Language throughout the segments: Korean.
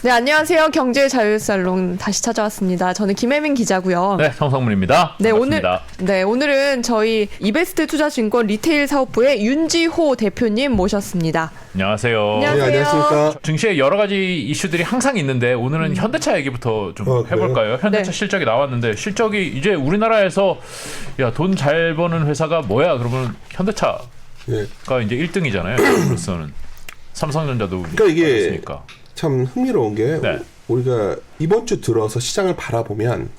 네, 안녕하세요. 경제자유살롱 다시 찾아왔습니다. 저는 김혜민 기자고요. 네, 성성문입니다. 네, 반갑습니다. 오늘은 저희 이베스트 투자증권 리테일 사업부의 윤지호 대표님 모셨습니다. 안녕하세요. 안녕하세요. 네, 안녕하십니까. 증시에 여러 가지 이슈들이 항상 있는데 오늘은 현대차 얘기부터 좀 해볼까요? 현대차 네. 실적이 나왔는데 실적이 이제 우리나라에서 야, 돈 잘 버는 회사가 뭐야? 그러면 현대차가 예. 이제 1등이잖아요. 그로서는 삼성전자도 그러니까 이게 있으니까. 참 흥미로운 게 네. 우리가 이번 주 들어서 시장을 바라보면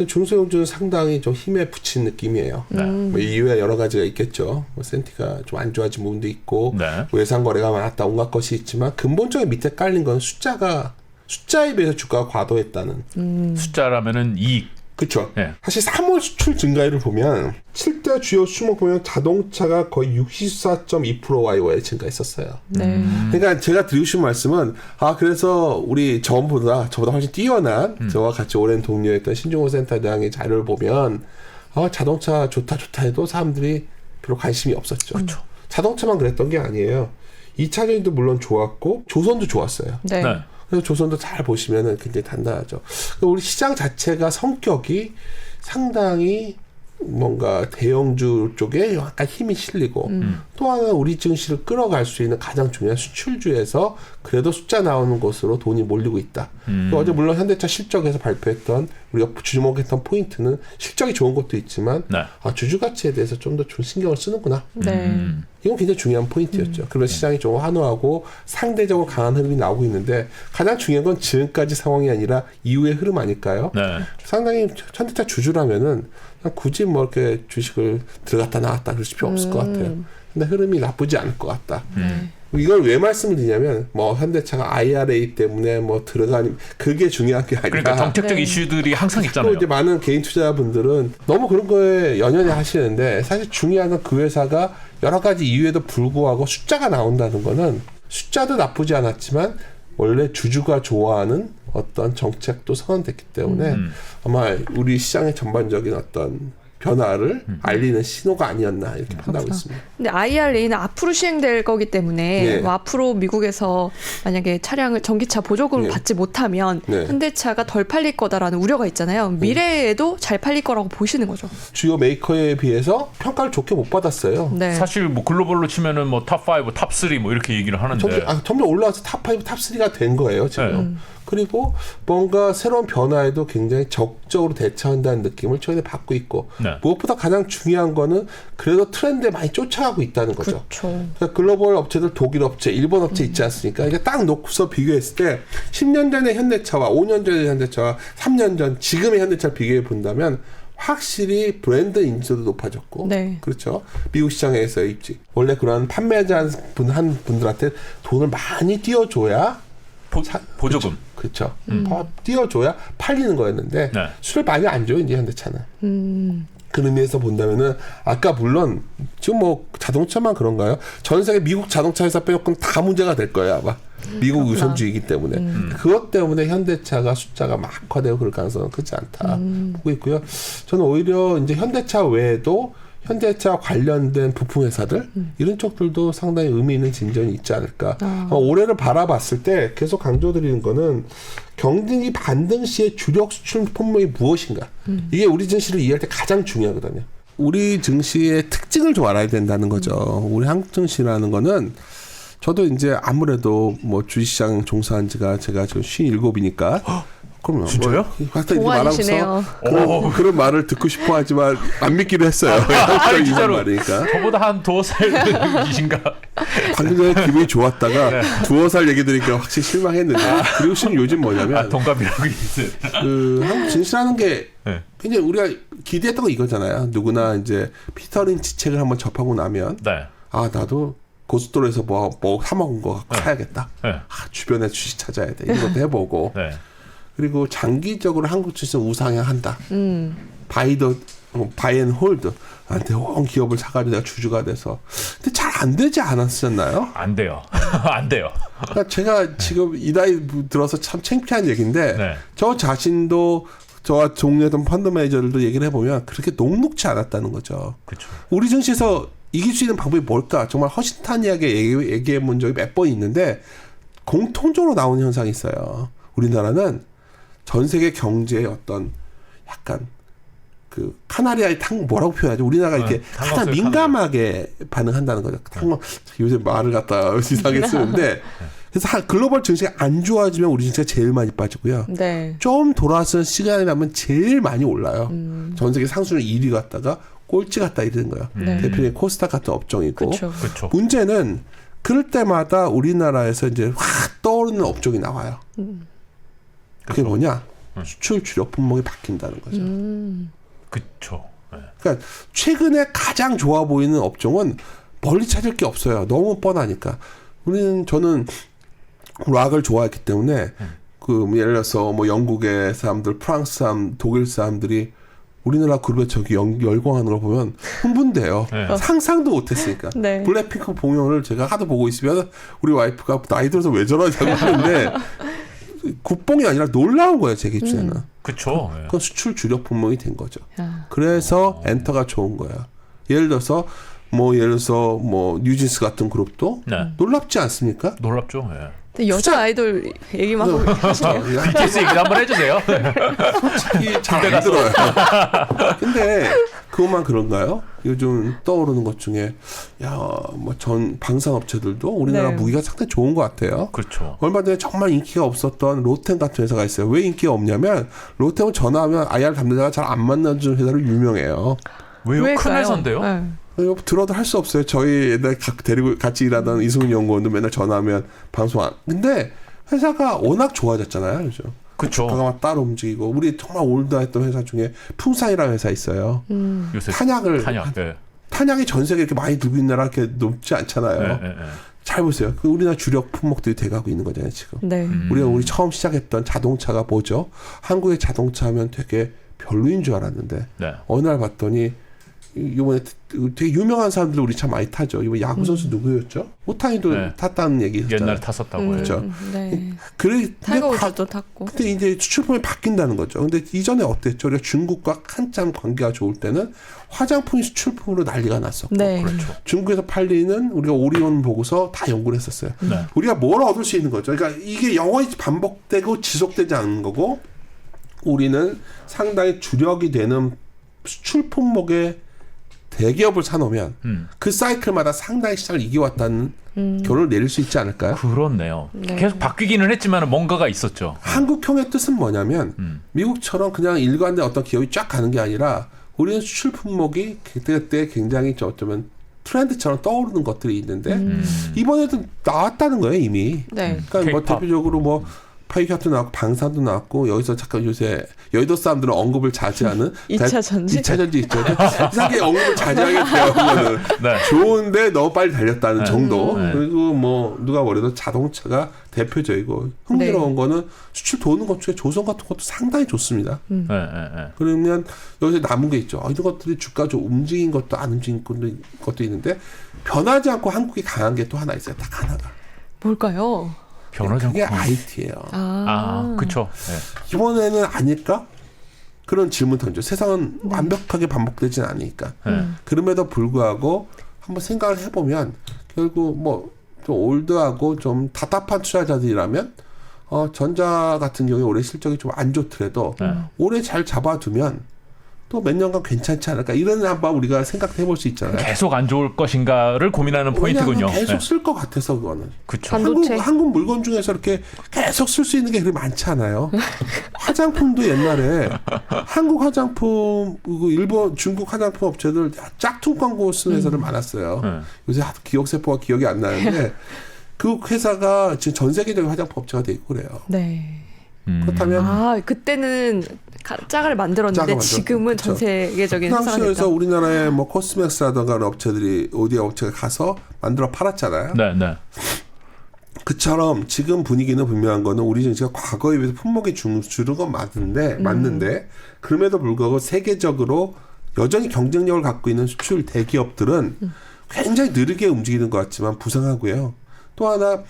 중소형주는 상당히 좀 힘에 부친 느낌이에요. 네. 뭐 이유에 여러 가지가 있겠죠. 뭐 센티가 좀 안 좋아진 부분도 있고 네. 외상 거래가 많았다 온갖 것이 있지만 근본적인 밑에 깔린 건 숫자에 비해서 주가가 과도했다는. 숫자라면은 이익. 그렇죠. 네. 사실 3월 수출 증가율을 보면 7대 주요 수목 보면 자동차가 거의 64.2% YOY 증가했었어요. 네. 그러니까 제가 드리고 싶은 말씀은 그래서 우리 저보다 훨씬 뛰어난 저와 같이 오랜 동료였던 신중호 센터장의 자료를 보면 자동차 좋다 해도 사람들이 별로 관심이 없었죠. 그렇죠. 자동차만 그랬던 게 아니에요. 2차전도 물론 좋았고 조선도 좋았어요. 네. 네. 그래서 조선도 잘 보시면은 굉장히 단단하죠. 우리 시장 자체가 성격이 상당히 뭔가 대형주 쪽에 약간 힘이 실리고 또 하나 우리 증시를 끌어갈 수 있는 가장 중요한 수출주에서 그래도 숫자 나오는 곳으로 돈이 몰리고 있다. 어제 물론 현대차 실적에서 발표했던 우리가 주목했던 포인트는 실적이 좋은 것도 있지만 네. 주주 가치에 대해서 좀 더 신경을 쓰는구나. 네. 이건 굉장히 중요한 포인트였죠. 그러면 시장이 좀 환호하고 상대적으로 강한 흐름이 나오고 있는데 가장 중요한 건 지금까지 상황이 아니라 이후의 흐름 아닐까요? 네. 상당히 현대차 주주라면은 굳이 뭐 이렇게 주식을 들어갔다 나왔다 그럴 필요 없을 것 같아요. 근데 흐름이 나쁘지 않을 것 같다. 이걸 왜 말씀을 드리냐면 뭐 현대차가 IRA 때문에 뭐 들어가니 그게 중요한 게 아니라 그러니까 정책적 네. 이슈들이 항상 또 있잖아요. 이제 많은 개인 투자분들은 너무 그런 거에 연연해 하시는데 사실 중요한 건 그 회사가 여러 가지 이유에도 불구하고 숫자가 나온다는 거는 숫자도 나쁘지 않았지만 원래 주주가 좋아하는 어떤 정책도 선언됐기 때문에 아마 우리 시장의 전반적인 어떤 변화를 알리는 신호가 아니었나 이렇게 판단하고 있습니다. 근데 IRA는 앞으로 시행될 거기 때문에 네. 뭐 앞으로 미국에서 만약에 차량을 전기차 보조금을 네. 받지 못하면 네. 현대차가 덜 팔릴 거다라는 우려가 있잖아요. 미래에도 잘 팔릴 거라고 보시는 거죠. 주요 메이커에 비해서 평가를 좋게 못 받았어요. 네. 사실 뭐 글로벌로 치면은 뭐 탑5, 탑3 뭐 이렇게 얘기를 하는데. 점점 올라와서 탑5, 탑3가 된 거예요, 지금. 그리고 뭔가 새로운 변화에도 굉장히 적극적으로 대처한다는 느낌을 최근에 받고 있고 네. 무엇보다 가장 중요한 거는 그래도 트렌드에 많이 쫓아가고 있다는 거죠. 그렇죠. 그러니까 글로벌 업체들 독일 업체, 일본 업체 있지 않습니까? 이게 딱 놓고서 비교했을 때 10년 전의 현대차와 5년 전의 현대차와 3년 전 지금의 현대차를 비교해 본다면 확실히 브랜드 인지도도 높아졌고 네. 그렇죠. 미국 시장에서의 입지. 원래 그런 판매자 한 분들한테 돈을 많이 띄워줘야 보조금. 그렇죠. 띄워줘야 팔리는 거였는데 네. 수를 많이 안 줘요 이제 현대차는. 그 의미에서 본다면은 아까 물론 지금 뭐 자동차만 그런가요? 전 세계 미국 자동차 회사 빼놓고는 다 문제가 될 거예요 아마. 미국 우선주의이기 때문에 그것 때문에 현대차가 숫자가 막 악화되고 그럴 가능성은 크지 않다 보고 있고요. 저는 오히려 이제 현대차 외에도 현대차 관련된 부품 회사들 이런 쪽들도 상당히 의미 있는 진전이 있지 않을까. 올해를 바라봤을 때 계속 강조드리는 거는 경기 반등 시의 주력 수출 품목이 무엇인가. 이게 우리 증시를 이해할 때 가장 중요하거든요. 우리 증시의 특징을 좀 알아야 된다는 거죠. 우리 한국 증시라는 거는 저도 이제 아무래도 뭐 주식시장 종사한 지가 제가 지금 57이니까 그럼요. 진짜요? 동안이시네요. 그런 말을 듣고 싶어 하지만 안 믿기로 했어요. 아니, 진짜로. 말이니까. 저보다 한 두어 살이신가? 방금 전에 기분이 좋았다가 두어 살 얘기 들으니까 확실히 실망했는데 그리고 지금 요즘 뭐냐면 동갑이라고 있어요. 그 한국 증시라는 게 네. 굉장히 우리가 기대했던 거 이거잖아요. 누구나 이제 피터 린치 책을 한번 접하고 나면 네. 나도 고속도로에서 뭐 사먹은 거 갖고 사야겠다. 네. 주변에 주식 찾아야 돼. 이런 것도 해보고 네. 그리고 장기적으로 한국 주식 우상향한다. 바이앤홀드. 대형 기업을 사가지고 내가 주주가 돼서. 근데 잘 안 되지 않았었나요? 안 돼요. 안 돼요. 그러니까 제가 지금 이 나이 들어서 참 창피한 얘기인데 네. 저 자신도 저와 동료던 펀드 매니저들도 얘기를 해보면 그렇게 녹록지 않았다는 거죠. 그렇죠. 우리 증시에서 이길 수 있는 방법이 뭘까? 정말 허심탄회하게 얘기해 본 적이 몇 번 있는데 공통적으로 나오는 현상이 있어요. 우리나라는 전 세계 경제의 어떤 약간 그 카나리아의 뭐라고 표현하죠? 우리나라가 이렇게 가장 민감하게 반응한다는 거죠. 요새 말을 갖다 이상하게 쓰는데 그래서 글로벌 증시가 안 좋아지면 우리 증시가 제일 많이 빠지고요. 네. 좀 돌아서는 시간이 나면 제일 많이 올라요. 전 세계 상수는 1위 갔다가 꼴찌 갔다 이러는 거예요. 대표적인 코스닥 같은 업종이고. 그쵸. 문제는 그럴 때마다 우리나라에서 이제 확 떠오르는 업종이 나와요. 그게 뭐냐? 수출 주력 품목이 바뀐다는 거죠. 그렇죠. 네. 그러니까 최근에 가장 좋아 보이는 업종은 멀리 찾을 게 없어요. 너무 뻔하니까. 저는 락을 좋아했기 때문에 그 예를 들어서 뭐 영국의 사람들, 프랑스 사람, 독일 사람들이 우리나라 그룹에 저기 열광하는 걸 보면 흥분돼요. 네. 상상도 못했으니까. 네. 블랙핑크 공연을 제가 하도 보고 있으면 우리 와이프가 나이 들어서 왜 저러냐고 하는데 국뽕이 아니라 놀라운 거예요, 제 기준에는. 그렇죠. 그건 수출 주력 품목이 된 거죠. 아. 그래서 엔터가 좋은 거예요. 예를 들어서 뉴진스 같은 그룹도 네. 놀랍지 않습니까? 놀랍죠. 예. 근데 여자 아이돌 얘기만 하고 하시네요. BTS 얘기 한번 해주세요. 솔직히 잘 안 들어요. 근데 그것만 그런가요? 요즘 떠오르는 것 중에 전 방산업체들도 우리나라 네. 무기가 상당히 좋은 것 같아요. 그렇죠. 얼마 전에 정말 인기가 없었던 로템 같은 회사가 있어요. 왜 인기가 없냐면 로템은 전화하면 IR 담당자가 잘 안 만나주는 회사로 유명해요. 왜요? 큰 왜일까요? 회사인데요? 네. 들어도 할 수 없어요. 저희 옛날에 데리고 같이 일하던 이승훈 연구원도 맨날 전화하면 방송 안. 근데 회사가 워낙 좋아졌잖아요. 그죠? 그쵸. 주가가 막 따로 움직이고 우리 정말 올드했던 회사 중에 풍산이라는 회사 있어요. 요새 탄약. 예. 탄약이 전 세계 이렇게 많이 들고 있는 나라 이렇게 높지 않잖아요. 예. 잘 보세요. 그 우리나라 주력 품목들이 돼가고 있는 거잖아요, 지금. 네. 우리 처음 시작했던 자동차가 뭐죠? 한국의 자동차 하면 되게 별로인 줄 알았는데 네. 어느 날 봤더니 이번에 되게 유명한 사람들 우리 참 많이 타죠. 이번 야구 선수 누구였죠? 오타니도 네. 탔다는 얘기 했잖아요. 옛날에 탔었다고 해요. 그렇죠. 네. 근데 타이거 우즈도 탔고. 근데 이제 수출품이 바뀐다는 거죠. 근데 이전에 어땠죠? 우리가 중국과 한참 관계가 좋을 때는 화장품이 수출품으로 난리가 났었고 네. 그렇죠. 중국에서 팔리는 우리가 오리온 보고서 다 연구를 했었어요. 네. 우리가 뭘 얻을 수 있는 거죠? 그러니까 이게 영원히 반복되고 지속되지 않는 거고 우리는 상당히 주력이 되는 수출 품목의 대기업을 사놓으면 그 사이클마다 상당히 시장을 이겨왔다는 결론을 내릴 수 있지 않을까요? 그렇네요. 네. 계속 바뀌기는 했지만 뭔가가 있었죠. 한국형의 뜻은 뭐냐면 미국처럼 그냥 일관된 어떤 기업이 쫙 가는 게 아니라 우리는 수출 품목이 그때 굉장히 어쩌면 트렌드처럼 떠오르는 것들이 있는데 이번에도 나왔다는 거예요 이미. 네. 그러니까 뭐 K-pop. 대표적으로 파이카도 나왔고 방산도 나왔고 여기서 잠깐 요새 여의도 사람들은 언급을 자제하는 2차 전지? 2차 전지 있죠. 이상하게 언급을 자제하게 되면 네. 좋은데 너무 빨리 달렸다는 정도. 네. 그리고 뭐 누가 뭐래도 자동차가 대표적이고 흥미로운 거는 수출 도는 것 중에 조선 같은 것도 상당히 좋습니다. 네. 그러면 여기서 남은 게 있죠. 이런 것들이 주가 좀 움직인 것도 안 움직인 것도 있는데 변하지 않고 한국이 강한 게 또 하나 있어요. 딱 하나가. 뭘까요? 변하지 그게 않고. IT예요. 그렇죠. 네. 이번에는 아닐까? 그런 질문 던져. 세상은 완벽하게 반복되진 않으니까. 그럼에도 불구하고 한번 생각을 해보면 결국 뭐 좀 올드하고 좀 답답한 투자자들이라면 전자 같은 경우에 올해 실적이 좀 안 좋더라도 올해 잘 잡아두면 또 몇 년간 괜찮지 않을까 이런 한번 우리가 생각해 볼 수 있잖아요. 계속 안 좋을 것인가를 고민하는 포인트군요. 계속 네. 쓸 것 같아서 그거는. 그렇죠. 반도체. 한국 물건 중에서 이렇게 계속 쓸 수 있는 게 그렇게 많지 않아요. 화장품도 옛날에 한국 화장품, 일본, 중국 화장품 업체들 짝퉁 광고 쓰는 회사들 많았어요. 요새 기억세포가 기억이 안 나는데 그 회사가 지금 전 세계적인 화장품 업체가 돼 있고 그래요. 네. 그렇다면 그때는 짝을 만들었는데 지금은 전 세계적인 회사가 프랑스에서 됐다. 우리나라의 뭐 코스맥스라든가 업체들이 오디오 업체가 가서 만들어 팔았잖아요. 네. 그처럼 지금 분위기는 분명한 거는 우리 증시가 과거에 비해서 품목이 줄은 건 맞는데 그럼에도 불구하고 세계적으로 여전히 경쟁력을 갖고 있는 수출 대기업들은 굉장히 느리게 움직이는 것 같지만 부상하고요. 또 하나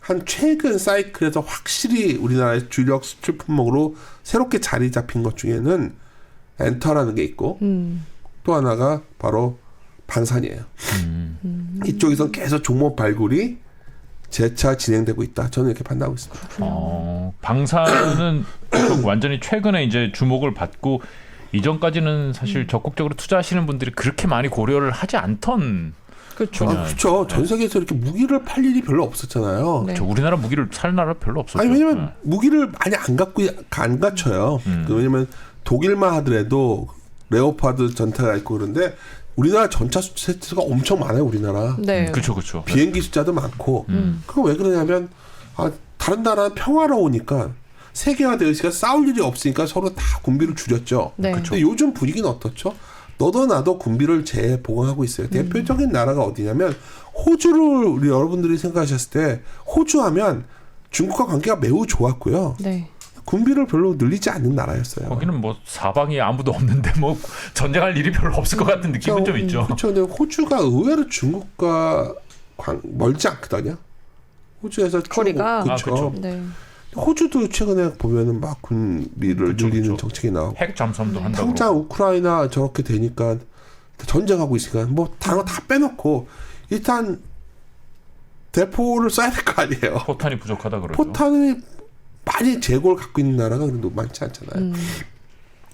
한 최근 사이클에서 확실히 우리나라의 주력 수출 품목으로 새롭게 자리 잡힌 것 중에는 엔터라는 게 있고 또 하나가 바로 방산이에요. 이쪽에서 계속 종목 발굴이 재차 진행되고 있다. 저는 이렇게 판단하고 있습니다. 방사는 완전히 최근에 이제 주목을 받고 이전까지는 사실 적극적으로 투자하시는 분들이 그렇게 많이 고려를 하지 않던 그렇죠. 그렇죠. 전 세계에서 이렇게 무기를 팔 일이 별로 없었잖아요. 네. 저 우리나라 무기를 살 나라 별로 없었죠. 아니 왜냐면 무기를 많이 안 갖춰요. 왜냐면 독일만 하더라도 레오파드 전차가 있고 그런데 우리나라 전차 숫자가 엄청 많아요. 우리나라. 네. 그렇죠. 비행기 숫자도 많고. 그건 왜 그러냐면 다른 나라는 평화로우니까 세계화되어 있으니까 싸울 일이 없으니까 서로 다 군비를 줄였죠. 네. 근데 요즘 분위기는 어떻죠? 너도 나도 군비를 재보강하고 있어요. 대표적인 나라가 어디냐면 호주를 우리 여러분들이 생각하셨을 때 호주 하면 중국과 관계가 매우 좋았고요. 네. 군비를 별로 늘리지 않는 나라였어요. 거기는 뭐 사방이 아무도 없는데 뭐 전쟁할 일이 별로 없을 것 같은 느낌은 좀 있죠. 그렇죠. 근데 호주가 의외로 중국과 멀지 않거든요. 호주에서 거리가 그렇죠. 네. 호주도 최근에 보면은 막 군비를 늘리는 정책이 나오고 핵 잠수함도 한다고. 당장 우크라이나 저렇게 되니까 전쟁하고 있으니까 뭐 다른 거 다 빼놓고 일단 대포를 쏴야 될 거 아니에요. 포탄이 부족하다 그러죠. 포탄이 많이 재고를 갖고 있는 나라가 그래도 많지 않잖아요.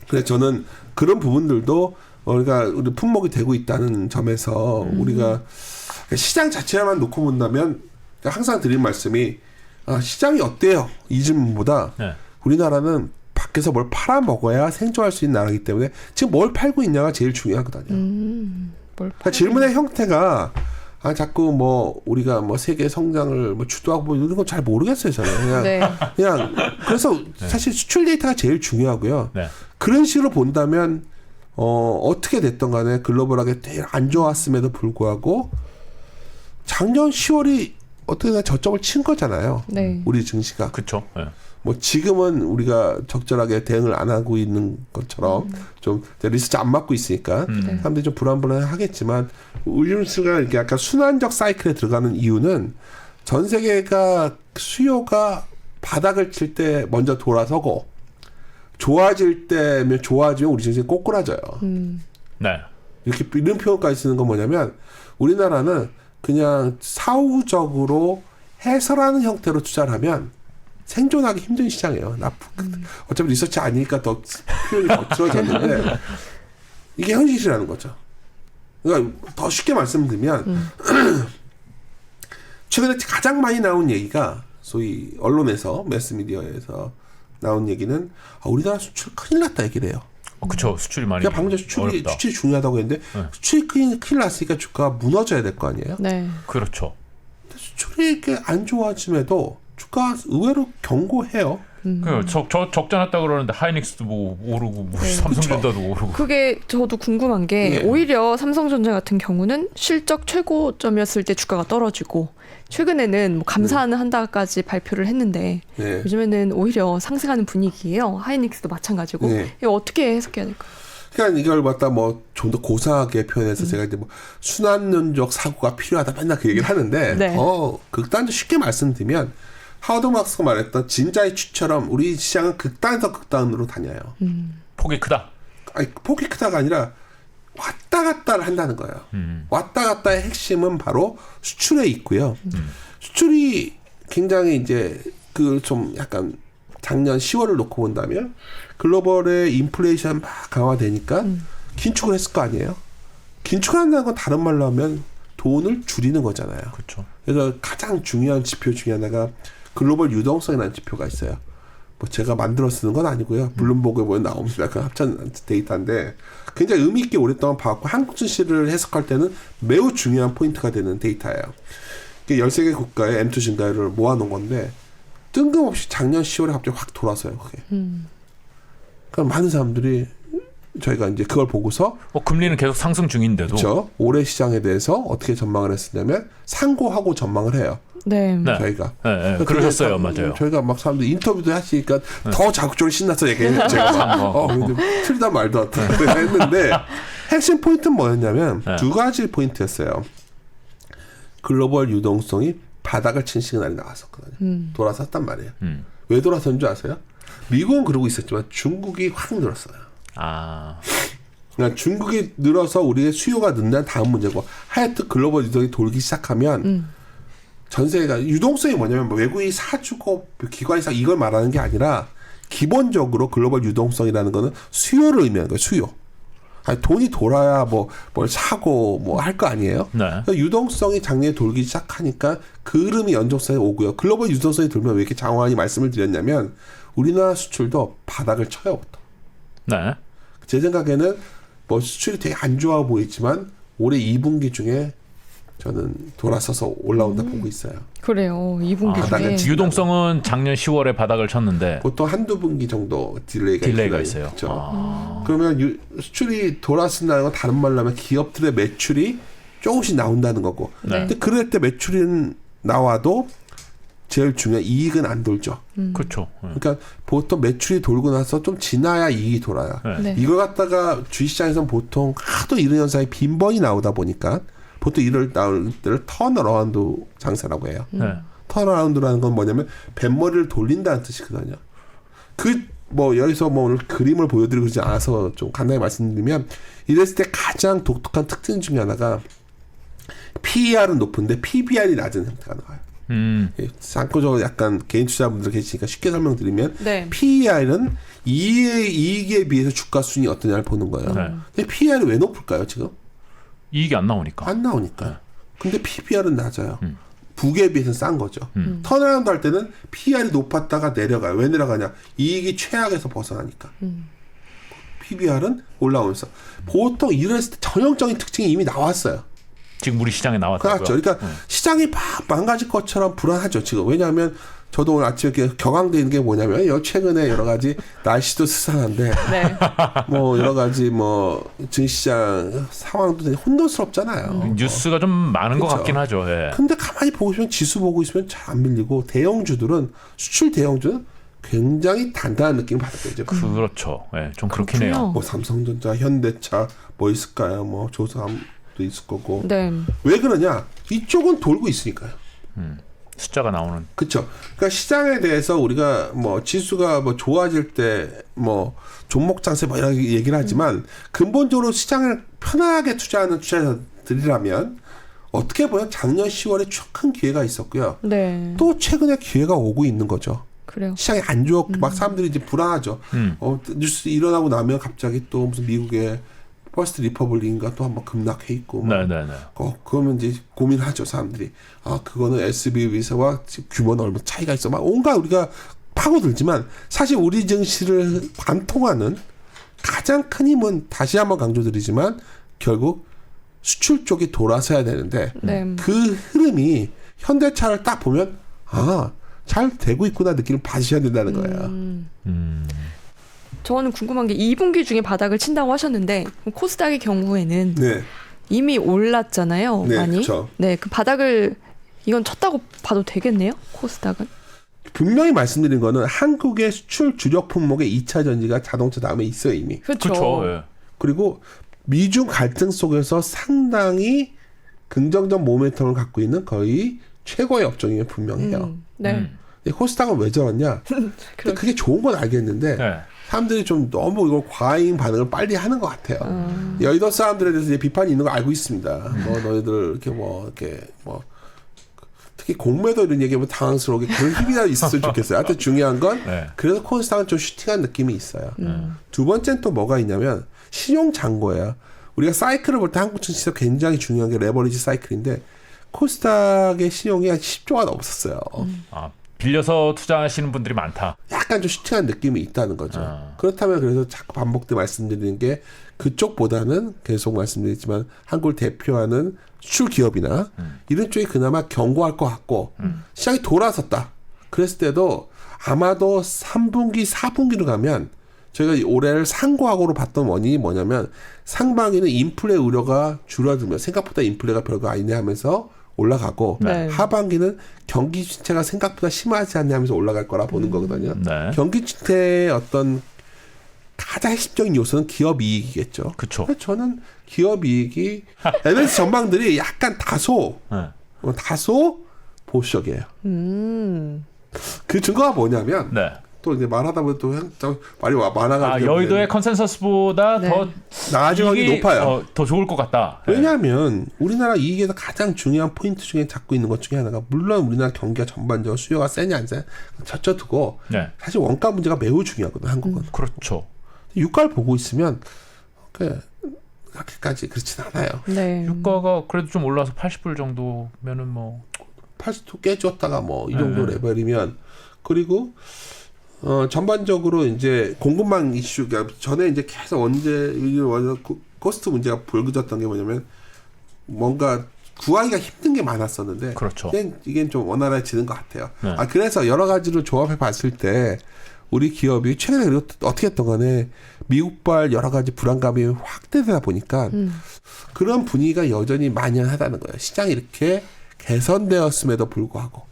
그래서 저는 그런 부분들도 우리가 우리 품목이 되고 있다는 점에서 우리가 시장 자체만 놓고 본다면 항상 드린 말씀이 시장이 어때요? 이 질문보다 네. 우리나라는 밖에서 뭘 팔아 먹어야 생존할 수 있는 나라이기 때문에 지금 뭘 팔고 있냐가 제일 중요하거든요. 그러니까 질문의 형태가 자꾸 뭐 우리가 뭐 세계 성장을 뭐 주도하고 뭐 이런 건 잘 모르겠어요 저는 그냥 그래서 사실 수출 데이터가 제일 중요하고요. 네. 그런 식으로 본다면 어떻게 됐던 간에 글로벌하게 되게 안 좋았음에도 불구하고 작년 10월이 어떻게 보면 저점을 친 거잖아요. 네. 우리 증시가. 그렇죠. 네. 뭐 지금은 우리가 적절하게 대응을 안 하고 있는 것처럼 좀 리스크 안 맞고 있으니까 사람들이 좀 불안불안하겠지만 윌리엄스가 이렇게 약간 순환적 사이클에 들어가는 이유는 전 세계가 수요가 바닥을 칠 때 먼저 돌아서고 좋아질 때면 좋아지면 우리 증시 꼬꾸라져요. 네. 이렇게 이런 표현까지 쓰는 건 뭐냐면 우리나라는 그냥 사후적으로 해설하는 형태로 투자를 하면 생존하기 힘든 시장이에요. 어차피 리서치 아니니까 더 표현이 거칠어졌는데 이게 현실이라는 거죠. 그러니까 더 쉽게 말씀드리면 최근에 가장 많이 나온 얘기가 소위 언론에서 매스미디어에서 나온 얘기는 우리나라 수출 큰일 났다 얘기를 해요. 그렇죠. 수출이 많이 그러니까 방금 전에 수출이 중요하다고 했는데 수출이 큰일 났으니까 주가가 무너져야 될 거 아니에요. 네. 그렇죠. 수출이 이렇게 안 좋아짐에도 주가 의외로 견고해요. 적자 났다 그러는데 하이닉스도 뭐 오르고 뭐 삼성전자도 오르고. 그게 저도 궁금한 게 오히려 삼성전자 같은 경우는 실적 최고점이었을 때 주가가 떨어지고 최근에는 뭐 감사는 한다까지 발표를 했는데 요즘에는 오히려 상승하는 분위기예요. 하이닉스도 마찬가지고. 이거 어떻게 해석해야 될까요? 그러니까 이걸 갖다 뭐 좀 더 고상하게 표현해서 제가 이제 뭐 순환론적 사고가 필요하다 맨날 그 얘기를 하는데 극단적으로 쉽게 말씀드리면 하워드 막스가 말했던 진자의 추처럼 우리 시장은 극단에서 극단으로 다녀요. 폭이 크다. 아니 폭이 크다가 아니라 왔다 갔다를 한다는 거예요. 왔다 갔다의 핵심은 바로 수출에 있고요. 수출이 굉장히 이제 그 좀 약간 작년 10월을 놓고 본다면 글로벌의 인플레이션 막 강화되니까 긴축을 했을 거 아니에요. 긴축한다는 건 다른 말로 하면 돈을 줄이는 거잖아요. 그렇죠. 그래서 가장 중요한 지표 중에 하나가 글로벌 유동성이라는 지표가 있어요. 뭐 제가 만들어 쓰는 건 아니고요. 블룸버그에 보면 나옵니다. 그 합천 데이터인데 굉장히 의미 있게 오랫동안 봐왔고 한국 증시를 해석할 때는 매우 중요한 포인트가 되는 데이터예요. 13개 국가의 M2 증가율을 모아놓은 건데 뜬금없이 작년 10월에 갑자기 확 돌아서요. 그게. 그러니까 많은 사람들이 저희가 이제 그걸 보고서 금리는 계속 상승 중인데도 그렇죠. 올해 시장에 대해서 어떻게 전망을 했었냐면 상고하고 전망을 해요. 네. 저희가. 네. 그러셨어요. 맞아요. 저희가 막 사람들 인터뷰도 하시니까 더 자극적으로 신나서 얘기해요. 제가 틀리다 말도 안 했는데 핵심 포인트는 뭐였냐면 두 가지 포인트였어요. 글로벌 유동성이 바닥을 친 시그널이 나왔었거든요. 돌아섰단 말이에요. 왜 돌아선 줄 아세요? 미국은 그러고 있었지만 중국이 확 늘었어요. 그러니까 중국이 늘어서 우리의 수요가 는다는 다음 문제고 하여튼 글로벌 유동이 돌기 시작하면 전세가 유동성이 뭐냐면 뭐 외국인이 사주고 기관이 사 이걸 말하는 게 아니라 기본적으로 글로벌 유동성이라는 거는 수요를 의미하는 거예요. 수요. 아니, 돈이 돌아야 뭐 뭘 사고 뭐 할 거 아니에요. 네. 그러니까 유동성이 작년에 돌기 시작하니까 그 흐름이 연속성이 오고요. 글로벌 유동성이 돌면 왜 이렇게 장황히 말씀을 드렸냐면 우리나라 수출도 바닥을 쳐요. 보통. 네. 제 생각에는 뭐 수출이 되게 안 좋아 보이지만 올해 2분기 중에 저는 돌아서서 올라온다 보고 있어요. 그래요. 2분기 바닥을 중에. 유동성은 작년 10월에 바닥을 쳤는데 보통 한두 분기 정도 딜레이가 있어요. 그렇죠. 그러면 수출이 돌아선다는 건 다른 말로 하면 기업들의 매출이 조금씩 나온다는 거고. 네. 근데 그럴 때 매출은 나와도 제일 중요한 이익은 안 돌죠. 그렇죠. 그러니까 보통 매출이 돌고 나서 좀 지나야 이익이 돌아요. 네. 네. 이걸 갖다가 주식시장에서는 보통 하도 이런 현상이 빈번히 나오다 보니까 보통 이럴 때를 턴어라운드 장세라고 해요. 네. 턴어라운드라는 건 뭐냐면 뱃머리를 돌린다는 뜻이거든요. 뭐 여기서 뭐 오늘 그림을 보여드리고 그러지 않아서 좀 간단히 말씀드리면 이랬을 때 가장 독특한 특징 중에 하나가 PER은 높은데 PBR이 낮은 형태가 나와요. 참고적으로 약간 개인 투자분들 계시니까 쉽게 설명드리면 네. PER은 이익에 비해서 주가 순위 어떠냐를 보는 거예요. 네. 근데 PER이 왜 높을까요 지금? 이익이 안 나오니까. 안 나오니까. 근데 PBR은 낮아요. 북에 비해서는 싼 거죠. 턴어라운드 할 때는 PER이 높았다가 내려가요. 왜 내려가냐? 이익이 최악에서 벗어나니까. PBR은 올라오면서. 보통 이랬을 때 전형적인 특징이 이미 나왔어요. 지금 우리 시장에 나왔다고요. 그렇죠. 그러니까 시장이 막 망가질 것처럼 불안하죠. 지금. 왜냐하면 저도 오늘 아침에 이렇게 격앙돼 있는 게 뭐냐면 최근에 여러 가지 날씨도 스산한데 네. 뭐 여러 가지 뭐 증시장 상황도 되게 혼돈스럽잖아요. 뉴스가 좀 많은 것 그렇죠. 같긴 하죠. 예. 근데 가만히 보고 있으면 지수 보고 있으면 잘 안 밀리고 대형주들은 수출 대형주는 굉장히 단단한 느낌을 받을 거죠. 그렇죠. 예, 좀 그렇긴 해요. 그렇군요. 뭐 삼성전자, 현대차 뭐 있을까요? 뭐 조선도 있을 거고. 네. 왜 그러냐? 이쪽은 돌고 있으니까요. 숫자가 나오는. 그렇죠. 그러니까 시장에 대해서 우리가 뭐 지수가 뭐 좋아질 때 뭐 종목 장세 뭐 이런 얘기를 하지만 근본적으로 시장을 편하게 투자하는 투자자들이라면 어떻게 보면 작년 10월에 큰 기회가 있었고요. 네. 또 최근에 기회가 오고 있는 거죠. 그래요. 시장이 안 좋아 막 사람들이 이제 불안하죠. 뉴스 일어나고 나면 갑자기 또 무슨 미국의 퍼스트 리퍼블릭인가 또 한번 급락해 있고. 네네네. 그러면 이제 고민하죠 사람들이. 아 그거는 SBB와 규모는 얼마 차이가 있어. 막 온갖 우리가 파고들지만 사실 우리 증시를 관통하는 가장 큰 힘은 다시 한번 강조드리지만 결국 수출 쪽이 돌아서야 되는데 네. 그 흐름이 현대차를 딱 보면 잘 되고 있구나 느낌을 받으셔야 된다는 거예요. 저는 궁금한 게 2분기 중에 바닥을 친다고 하셨는데 코스닥의 경우에는 네. 이미 올랐잖아요. 네, 많이. 그쵸. 네, 그 바닥을 이건 쳤다고 봐도 되겠네요. 코스닥은. 분명히 말씀드린 거는 한국의 수출 주력 품목의 2차 전지가 자동차 다음에 있어요 이미. 그렇죠. 그렇죠. 예. 그리고 미중 갈등 속에서 상당히 긍정적 모멘텀을 갖고 있는 거의 최고의 업종이 분명해요. 네. 근데 코스닥은 왜 저러냐? 근데 그게 좋은 건 알겠는데 네. 사람들이 좀 너무 이걸 과잉 반응을 빨리 하는 것 같아요. 여의도 사람들에 대해서 이제 비판이 있는 거 알고 있습니다. 뭐 너희들 이렇게 뭐 특히 공매도 이런 얘기하면 당황스러우게 그런 힘이라도 있었으면 좋겠어요. 하여튼 중요한 건 네. 그래서 코스닥은 좀 슈팅한 느낌이 있어요. 두 번째는 또 뭐가 있냐면 신용 잔고예요. 우리가 사이클을 볼 때 한국 증시에서 굉장히 중요한 게 레버리지 사이클인데 코스닥의 신용이 한 10조가 넘었었어요. 아, 빌려서 투자하시는 분들이 많다. 약간 좀 슈팅한 느낌이 있다는 거죠. 그렇다면 그래서 자꾸 반복돼 말씀드리는 게 그쪽보다는 계속 말씀드리지만 한국을 대표하는 수출 기업이나 이런 쪽이 그나마 견고할 것 같고 시장이 돌아섰다. 그랬을 때도 아마도 3분기, 4분기로 가면 저희가 올해를 상고하고로 봤던 원인이 뭐냐면 상반기는 인플레 우려가 줄어들면 생각보다 인플레가 별거 아니네 하면서 올라가고 네. 하반기는 경기 침체가 생각보다 심하지 않냐 하면서 올라갈 거라 보는 거거든요. 네. 경기 침체의 어떤 가장 핵심적인 요소는 기업 이익이겠죠. 그쵸. 그래서 저는 기업 이익이 MNC 전망들이 약간 다소 보수적이에요. 그 증거가 뭐냐면 네. 또 이제 말하다 보면 또 말이 많아가지고 여의도의 컨센서스보다 네. 더 나아질 확률이 높아요. 더 좋을 것 같다. 왜냐하면 우리나라 이익에서 가장 중요한 포인트 중에 잡고 있는 것 중에 하나가 물론 우리나라 경기가 전반적으로 수요가 세냐 안 세냐 저쳐두고 네. 사실 원가 문제가 매우 중요하거든 한국은. 그렇죠. 유가를 보고 있으면 그렇게까지 그렇진 않아요. 네. 유가가 그래도 좀 올라서 80불 정도면은 뭐 80도 깨졌다가 뭐 이 정도 레벨이면 그리고 전반적으로 이제 공급망 이슈가 전에 이제 계속 코스트 문제가 불거졌던 게 뭐냐면 뭔가 구하기가 힘든 게 많았었는데 그렇죠. 이게 좀 원활해지는 것 같아요. 네. 그래서 여러 가지로 조합해 봤을 때 우리 기업이 최근에 그리고 어떻게 했던 간에 미국발 여러 가지 불안감이 확대되다 보니까 그런 분위기가 여전히 만연하다는 거예요. 시장이 이렇게 개선되었음에도 불구하고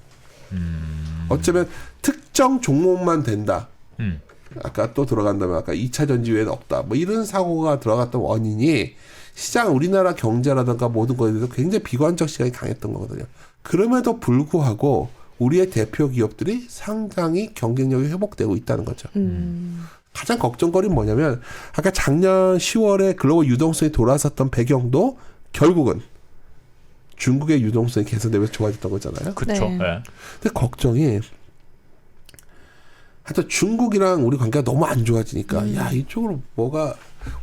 어쩌면 특정 종목만 된다. 아까 또 들어간다면 아까 2차 전지 외에는 없다. 뭐 이런 사고가 들어갔던 원인이 시장 우리나라 경제라든가 모든 것에 대해서 굉장히 비관적 시각이 강했던 거거든요. 그럼에도 불구하고 우리의 대표 기업들이 상당히 경쟁력이 회복되고 있다는 거죠. 가장 걱정거리는 뭐냐면 아까 작년 10월에 글로벌 유동성이 돌아섰던 배경도 결국은 중국의 유동성이 개선되면서 좋아졌던 거잖아요. 그렇죠. 네. 네. 근데 걱정이 하여튼 중국이랑 우리 관계가 너무 안 좋아지니까 야 이쪽으로 뭐가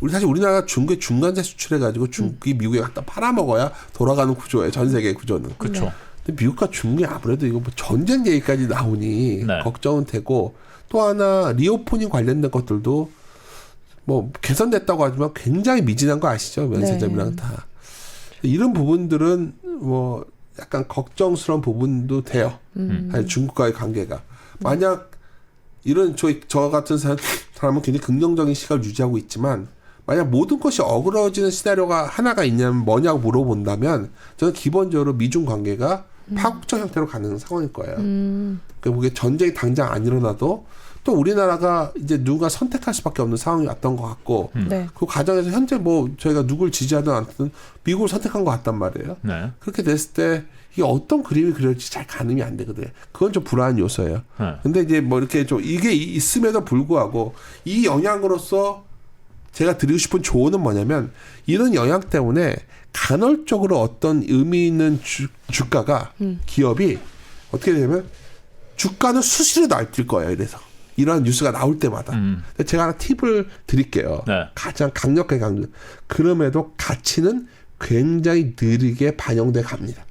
사실 우리나라가 중국에 중간재 수출해가지고 중국이 미국에 갖다 팔아먹어야 돌아가는 구조예요. 전 세계 구조는. 그렇죠. 근데 미국과 중국이 아무래도 이거 뭐 전쟁 얘기까지 나오니 네. 걱정은 되고 또 하나 리오프닝 관련된 것들도 뭐 개선됐다고 하지만 굉장히 미진한 거 아시죠? 면세점이랑 네. 다. 이런 부분들은 뭐 약간 걱정스러운 부분도 돼요. 아니, 중국과의 관계가. 만약 이런 저 같은 사람은 굉장히 긍정적인 시각을 유지하고 있지만 만약 모든 것이 어그러지는 시나리오가 하나가 있냐면 뭐냐고 물어본다면 저는 기본적으로 미중 관계가 파국적 형태로 가는 상황일 거예요. 그러니까 그게 전쟁이 당장 안 일어나도 또 우리나라가 이제 누가 선택할 수밖에 없는 상황이 왔던 것 같고 네. 그 과정에서 현재 뭐 저희가 누굴 지지하든 않든 미국을 선택한 것 같단 말이에요. 네. 그렇게 됐을 때 이게 어떤 그림이 그려질지 잘 가늠이 안 되거든요. 그건 좀 불안한 요소예요. 네. 근데 이제 뭐 이렇게 좀 이게 있음에도 불구하고 이 영향으로서 제가 드리고 싶은 조언은 뭐냐면 이런 영향 때문에 간헐적으로 어떤 의미 있는 주가가 기업이 어떻게 되냐면 주가는 수시로 날뛸 거예요. 이래서 이런 뉴스가 나올 때마다 제가 하나 팁을 드릴게요. 네. 가장 강력하게 강조. 그럼에도 가치는 굉장히 느리게 반영돼 갑니다.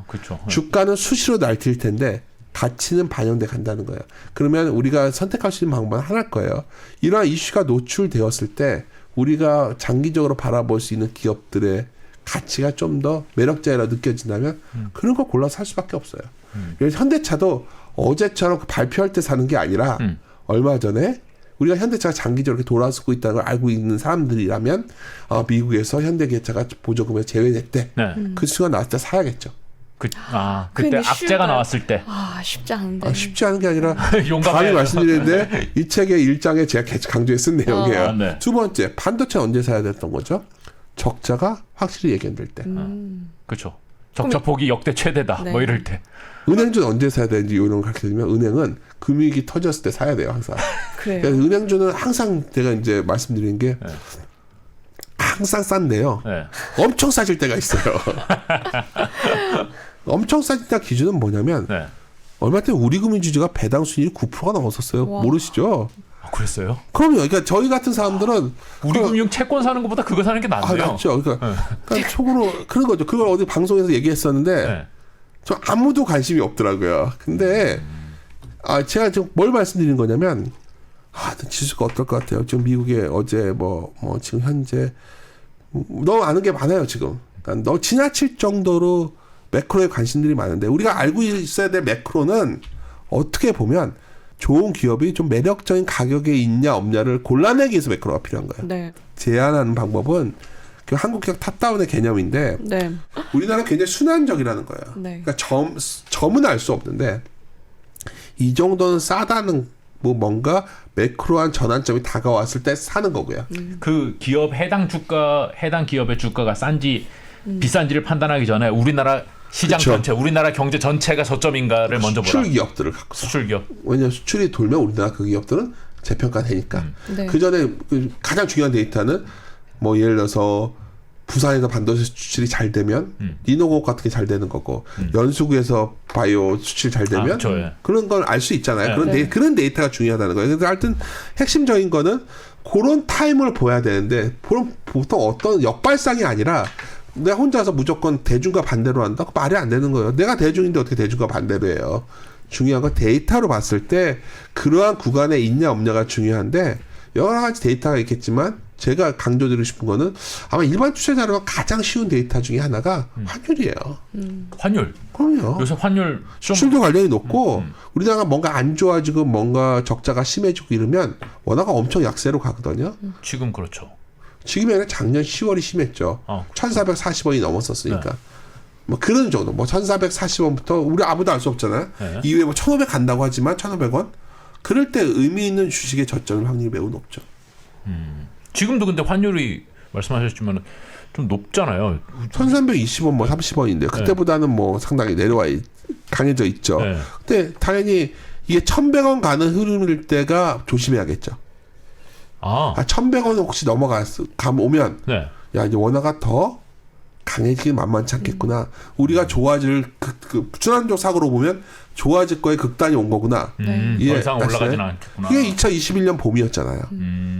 그렇죠. 주가는 수시로 날뛸 텐데 가치는 반영돼 간다는 거예요. 그러면 우리가 선택할 수 있는 방법은 하나일 거예요. 이러한 이슈가 노출되었을 때 우리가 장기적으로 바라볼 수 있는 기업들의 가치가 좀 더 매력적이라 느껴진다면 그런 거 골라서 살 수밖에 없어요. 현대차도 어제처럼 발표할 때 사는 게 아니라 얼마 전에 우리가 현대차가 장기적으로 이렇게 돌아서고 있다는 걸 알고 있는 사람들이라면 미국에서 현대기아차가 보조금에 제외됐대. 네. 그 순간 나왔을 때 사야겠죠. 그때 근데 악재가 쉬울까요? 나왔을 때 쉽지 않은데. 쉽지 않은 게 아니라 용감해야 감히 돼요. 말씀드리는데 이 책의 1장에 제가 강조해 쓴 내용이에요. 네. 두 번째, 반도체 언제 사야 됐던 거죠? 적자가 확실히 예견될 때. 그렇죠. 적자 폭이 역대 최대다. 네. 뭐 이럴 때. 은행주는 언제 사야 되는지 이런 걸 가르쳐주면 은행은 금융위기 터졌을 때 사야 돼요. 항상. 그래요. 그러니까 은행주는 항상 제가 이제 말씀드리는 게 항상 싼데요. 네. 엄청 싸질 때가 있어요. 엄청 싸질 때 기준은 뭐냐면 네. 얼마 전에 우리금융지주가 배당 수익률이 9%가 넘었었어요. 와. 모르시죠? 그랬어요? 그럼요. 그러니까 저희 같은 사람들은 우리금융 채권 사는 것보다 그거 사는 게 낫네요. 낫죠. 그러니까 속으로 그런 거죠. 그걸 어디 방송에서 얘기했었는데 네. 저 아무도 관심이 없더라고요. 근데 제가 지금 뭘 말씀드리는 거냐면 지수가 어떨 것 같아요. 지금 미국에 어제 뭐 지금 현재 너무 아는 게 많아요. 지금 그러니까 너 지나칠 정도로 매크로에 관심들이 많은데 우리가 알고 있어야 될 매크로는 어떻게 보면 좋은 기업이 좀 매력적인 가격에 있냐 없냐를 골라내기 위해서 매크로가 필요한 거예요. 네. 제안하는 방법은 그 한국 기업 탑다운의 개념인데 네. 우리나라는 굉장히 순환적이라는 거예요. 네. 그러니까 점은 알 수 없는데 이 정도는 싸다는 뭐 뭔가 매크로한 전환점이 다가왔을 때 사는 거고요. 그 기업 해당 기업의 주가가 싼지 비싼지를 판단하기 전에 우리나라 시장 그쵸. 전체, 우리나라 경제 전체가 저점인가를 먼저 보라. 수출 기업들을 갖고 수출 기업. 왜냐하면 수출이 돌면 우리나라 그 기업들은 재평가되니까. 네. 그 전에 가장 중요한 데이터는 뭐 예를 들어서 부산에서 반도체 수출이 잘 되면 리노공 같은 게 잘 되는 거고 연수구에서 바이오 수출 잘 되면 그쵸, 예. 그런 걸 알 수 있잖아요. 네. 그런 데이터가 중요하다는 거예요. 그래서 하여튼 핵심적인 거는 그런 타임을 보야 되는데 보통 어떤 역발상이 아니라 내가 혼자서 무조건 대중과 반대로 한다? 말이 안 되는 거예요. 내가 대중인데 어떻게 대중과 반대로 해요. 중요한 건 데이터로 봤을 때 그러한 구간에 있냐 없냐가 중요한데 여러 가지 데이터가 있겠지만 제가 강조드리고 싶은 거는 아마 일반 투자자로 가장 쉬운 데이터 중에 하나가 환율이에요. 환율. 그럼요. 요새 환율 좀 수출도 관련이 높고 우리나라가 뭔가 안 좋아지고 뭔가 적자가 심해지고 이러면 원화가 엄청 약세로 가거든요. 지금 그렇죠. 지금이 아니라 작년 10월이 심했죠. 1440원이 넘었었으니까. 네. 뭐 그런 정도. 뭐 1440원부터 우리 아무도 알 수 없잖아요. 네. 이후에 뭐 1500 간다고 하지만 1500원. 그럴 때 의미 있는 주식의 저점일 확률이 매우 높죠. 지금도 근데 환율이 말씀하셨지만 좀 높잖아요. 1320원 뭐 30원인데 그때보다는 뭐 상당히 강해져 있죠. 네. 근데 당연히 이게 1100원 가는 흐름일 때가 조심해야겠죠. 1100원 혹시 오면 네. 야 이제 원화가 더 강해지긴 만만치 않겠구나. 우리가 좋아질 그 순환적 사고로 보면 좋아질 거에 극단이 온 거구나. 더 이상 올라가지는 않겠구나. 이게 2021년 봄이었잖아요.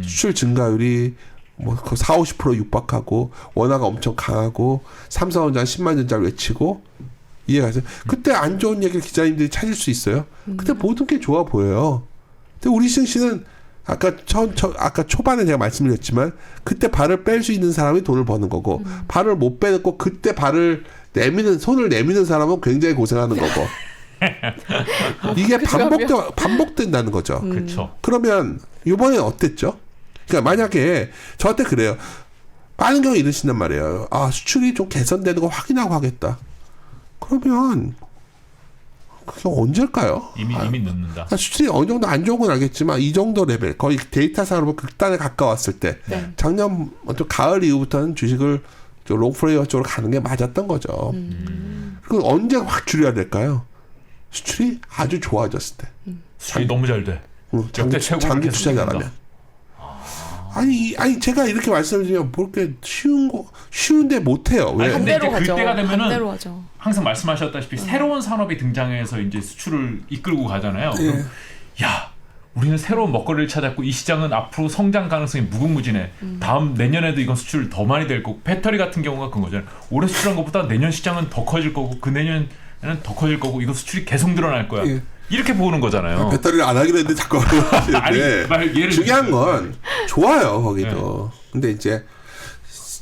수출 증가율이 뭐 40-50% 육박하고 원화가 엄청 강하고 삼성전자 10만 전자를 외치고 이해가세요? 그때 안 좋은 얘기를 기자님들이 찾을 수 있어요. 그때 모든 게 좋아 보여요. 근데 우리 승 씨는 아까 초반에 제가 말씀드렸지만 그때 발을 뺄 수 있는 사람이 돈을 버는 거고 발을 못 빼고 그때 손을 내미는 사람은 굉장히 고생하는 거고 이게 반복된다는 거죠. 그렇죠. 그러면 이번엔 어땠죠? 그러니까 만약에 저한테 그래요. 많은 경우 이러신단 말이에요. 수출이 좀 개선되는 거 확인하고 하겠다. 그러면 그게 언제일까요? 이미 늦는다. 수출이 어느 정도 안 좋은 건 알겠지만 이 정도 레벨 거의 데이터상으로 극단에 가까웠을 때 작년 가을 이후부터는 주식을 롱프레이어 쪽으로 가는 게 맞았던 거죠. 그리고 언제 확 줄여야 될까요? 수출이 아주 좋아졌을 때. 수출이 너무 잘 돼. 장기 투자 잘하면. 아니 제가 이렇게 말씀드리면 뭐 이렇게 쉬운데 못해요. 왜? 근데 이제 반대로 그때가 하죠. 되면은 반대로 하죠. 항상 말씀하셨다시피 새로운 산업이 등장해서 이제 수출을 이끌고 가잖아요. 그럼 야, 우리는 새로운 먹거리를 찾았고 이 시장은 앞으로 성장 가능성이 무궁무진해. 다음 내년에도 이건 수출 더 많이 될 거고 배터리 같은 경우가 그런 거잖아요. 올해 수출한 것보다 내년 시장은 더 커질 거고 그 내년에는 더 커질 거고 이거 수출이 계속 늘어날 거야. 이렇게 보는 거잖아요. 배터리를 안 하기로 했는데 자꾸 하는데 중요한 건 좋아요 거기도. 근데 이제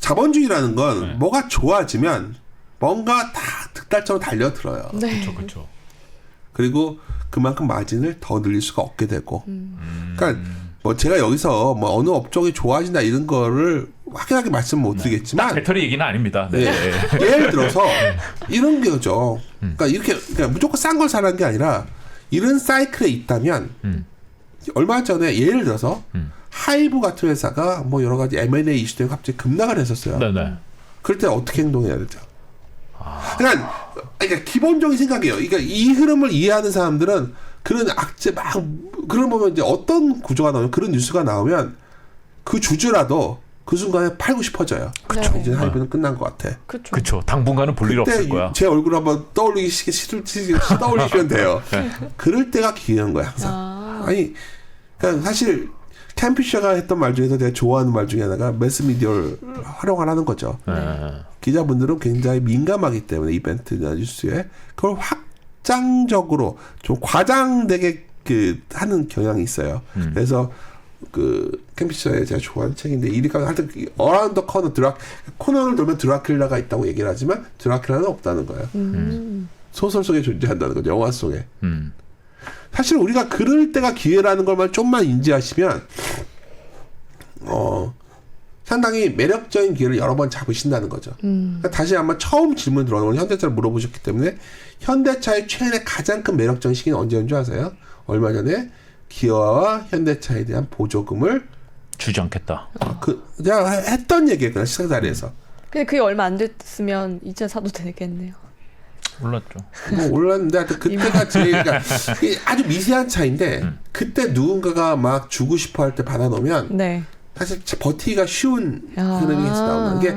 자본주의라는 건 뭐가 좋아지면 뭔가 다 득달처럼 달려들어요. 네. 그렇죠. 그리고 그만큼 마진을 더 늘릴 수가 없게 되고. 그러니까 뭐 제가 여기서 뭐 어느 업종이 좋아진다 이런 거를 확연하게 말씀 못 드리겠지만 배터리 얘기는 아닙니다. 네. 예를 들어서 이런 거죠. 그러니까 무조건 싼 걸 사라는 게 아니라 이런 사이클에 있다면 얼마 전에 예를 들어서 하이브 같은 회사가 뭐 여러 가지 M&A 이슈 때문에 갑자기 급락을 했었어요. 네네. 그럴 때 어떻게 행동해야 되죠? 그러니까 기본적인 생각이에요. 그러니까 이 흐름을 이해하는 사람들은 그런 악재 그런 보면 이제 어떤 구조가 나오면 그런 뉴스가 나오면 그 주주라도 그 순간에 팔고 싶어져요. 그쵸. 이제 하이브는 끝난 것 같아. 그렇죠. 당분간은 볼 일 없을 거야. 제 얼굴 한번 떠올리시면 돼요. 그럴 때가 기회인 거야 항상. 그러니까 사실 캠피셔가 했던 말 중에서 제가 좋아하는 말 중에 하나가 매스미디어를 활용하라는 거죠. 기자분들은 굉장히 민감하기 때문에 이벤트나 뉴스에 그걸 확장적으로 좀 과장되게 하는 경향이 있어요. 그래서 캠피셔에 제가 좋아하는 책인데 이리가 하여튼 어라운드 코너 코너를 돌면 드라큘라가 있다고 얘기를 하지만 드라큘라는 없다는 거예요. 소설 속에 존재한다는 거죠. 영화 속에. 사실 우리가 그럴 때가 기회라는 걸만 좀만 인지하시면 상당히 매력적인 기회를 여러 번 잡으신다는 거죠. 그러니까 다시 한번 처음 질문 들어오는 건 현대차를 물어보셨기 때문에 현대차의 최근에 가장 큰 매력적인 시기는 언제인 줄 아세요? 얼마 전에 기아와 현대차에 대한 보조금을 주지 않겠다. 내가 했던 얘기예요. 그냥 시장 자리에서. 근데 그게 얼마 안 됐으면 이제 사도 되겠네요. 올랐죠. 뭐 올랐는데 하여튼 그때가 제일 그러니까 이게 아주 미세한 차이인데 그때 누군가가 막 주고 싶어 할 때 받아놓으면 네. 사실 버티기가 쉬운 흐름이 나오는 게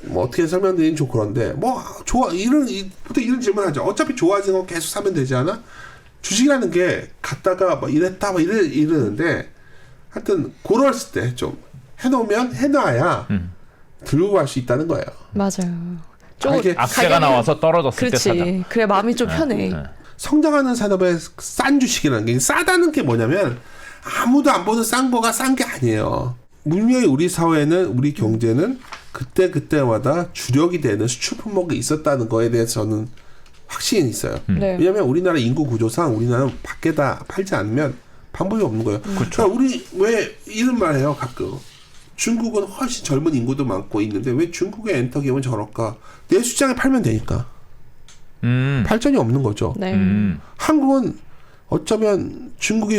뭐 어떻게 설명드리긴 좀 그런데 뭐 좋아 보통 이런 질문하죠. 어차피 좋아지는 거 계속 사면 되지 않아? 주식이라는 게 갔다가 뭐 이랬다 뭐 이러는데 하여튼 그랬을 때 좀 해놔야 들고 갈 수 있다는 거예요. 맞아요. 악재가 나와서 떨어졌을 때 사자. 그래 마음이 좀 편해. 성장하는 산업의 싼 주식이라는 게 싸다는 게 뭐냐면 아무도 안 보는 싼 거가 싼 게 아니에요. 분명히 우리 사회는 우리 경제는 그때마다 주력이 되는 수출 품목이 있었다는 거에 대해서 저는 확신이 있어요. 네. 왜냐하면 우리나라 인구 구조상 우리나라는 밖에다 팔지 않으면 방법이 없는 거예요. 그러니까 우리 왜 이런 말 해요 가끔. 중국은 훨씬 젊은 인구도 많고 있는데 왜 중국의 엔터 기업은 저럴까? 내 시장에 팔면 되니까. 발전이 없는 거죠. 네. 한국은 어쩌면 중국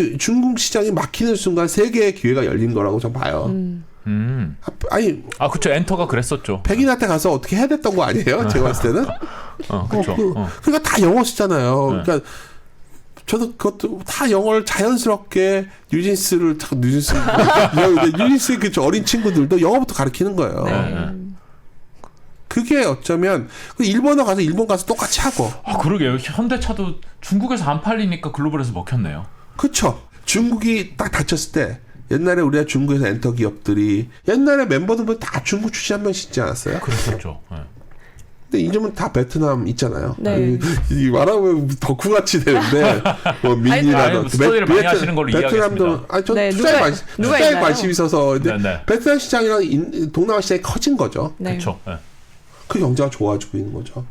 시장이 막히는 순간 세계의 기회가 열린 거라고 저는 봐요. 아니, 그쵸. 엔터가 그랬었죠. 백인한테 가서 어떻게 해야 됐던 거 아니에요? 제가 봤을 때는. 그쵸. 그러니까 다 영어 쓰잖아요. 그러니까 저도 그것도 다 영어를 자연스럽게 뉴진스의 그 어린 친구들도 영어부터 가르치는 거예요. 네. 그게 어쩌면 일본어 가서 일본 가서 똑같이 하고. 그러게요. 현대차도 중국에서 안 팔리니까 글로벌에서 먹혔네요. 그렇죠. 중국이 딱 닫혔을 때 옛날에 우리가 중국에서 엔터 기업들이 옛날에 멤버들 다 중국 출신 한 명씩 있지 않았어요? 그랬었죠. 네. 근데 이제는 다 베트남 있잖아요. 네. 이 말하면 덕후같이 되는데 뭐 민이라든 스토리를 많이 하시는 걸로 베트남도 저 네, 투자에 관심이 있어서 근데 네. 베트남 시장이랑 동남아 시장이 커진 거죠. 네. 그렇죠. 네. 그 경제가 좋아지고 있는 거죠.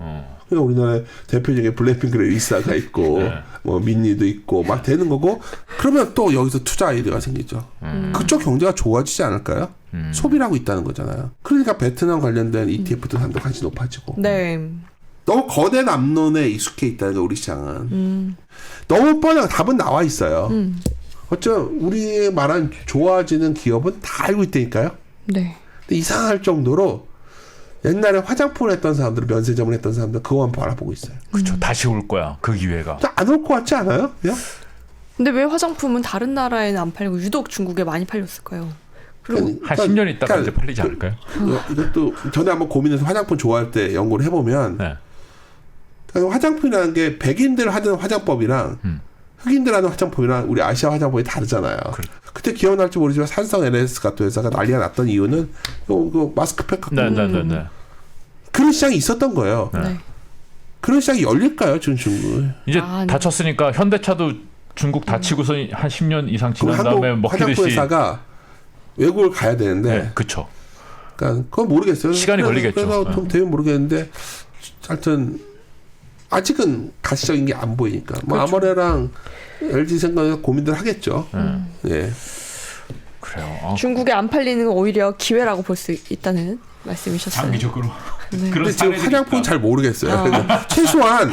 그러니까 우리나라에 대표적인 블랙핑크의 리사가 있고 뭐 민니도 있고 막 되는 거고 그러면 또 여기서 투자 아이디어가 생기죠. 그쪽 경제가 좋아지지 않을까요? 소비를 하고 있다는 거잖아요. 그러니까 베트남 관련된 ETF도 단독 관심이 높아지고. 네. 너무 거대 남론에 익숙해 있다는 거 우리 시장은. 너무 뻔하고 답은 나와 있어요. 어쩌면 우리 말한 좋아지는 기업은 다 알고 있다니까요. 네. 근데 이상할 정도로 옛날에 화장품을 했던 사람들, 면세점을 했던 사람들 그거만 바라보고 있어요. 그렇죠. 다시 올 거야. 그 기회가. 안 올 것 같지 않아요? 그냥? 근데 왜 화장품은 다른 나라에는 안 팔고 유독 중국에 많이 팔렸을까요? 그리고 한 10년 있다가 이제 팔리지 않을까요? 이것도 전에 한번 고민해서 화장품 좋아할 때 연구를 해보면 그러니까 화장품이라는 게 백인들 하는 화장법이랑 흑인들 하는 화장품이랑 우리 아시아 화장품이 다르잖아요. 그때 기억날지 모르지만 산성 LS 같은 회사가 난리가 났던 이유는 그 마스크팩 갖고 그런 시장이 있었던 거예요. 네. 그런 시장이 열릴까요? 지금 중국 이제 다쳤으니까 현대차도 중국 다치고서 한 10년 이상 지난 다음에 먹히듯이 화장품 회사가 외국을 가야 되는데 그렇죠. 그러니까 그건 모르겠어요. 시간이 걸리겠죠. 그래서 되면 모르겠는데 하여튼 아직은 가시적인 게 안 보이니까 뭐 아모레랑 LG 생각해서 고민들 하겠죠. 예. 그래요. 중국에 안 팔리는 건 오히려 기회라고 볼 수 있다는 말씀이셨어요. 장기적으로. 네. 근데 지금 화장품은 잘 모르겠어요. 그러니까 최소한